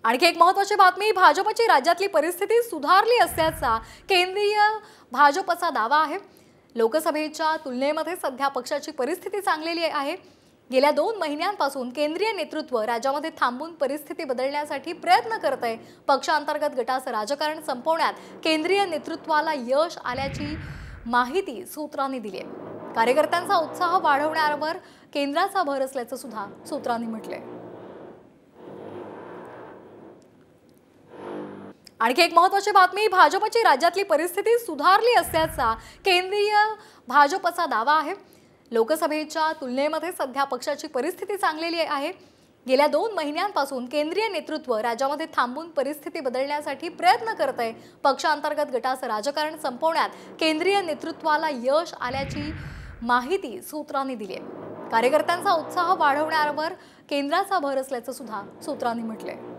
आणखी एक महत्त्वाची बातमी, भाजपची राज्यातली परिस्थिती सुधारली असल्याचा केंद्रीय भाजपचा दावा आहे। लोकसभेच्या तुलनेमध्ये सध्या पक्षाची परिस्थिती चांगलेली आहे। गेल्या 2 महिन्यांपासून केंद्रीय नेतृत्व राज्यामध्ये थांबून परिस्थिती बदलण्यासाठी प्रयत्न करत आहे। पक्षांतर्गत गटाचं राजकारण संपवण्यात केंद्रीय नेतृत्वाला यश आल्याची माहिती सूत्रांनी दिली आहे। कार्यकर्त्यांचा उत्साह वाढवण्यावर केंद्राचा भर असल्याचं सुद्धा सूत्रांनी म्हटलंय। आणखी एक महत्त्वाची बातमी, भाजपची राज्यातली परिस्थिती सुधारली असल्याचा केंद्रीय भाजपचा दावा आहे। लोकसभेच्या तुलनेमध्ये सध्या पक्षाची परिस्थिती चांगलेली आहे। गेल्या 2 महिन्यांपासून केंद्रीय नेतृत्व राज्यामध्ये थांबून परिस्थिती बदलण्यासाठी प्रयत्न करत आहे। पक्षांतर्गत गटाचं राजकारण संपवण्यात केंद्रीय नेतृत्वाला यश आल्याची माहिती सूत्रांनी दिली आहे। कार्यकर्त्यांचा उत्साह वाढवण्यावर केंद्राचा भर असल्याचं सुद्धा सूत्रांनी म्हटलंय।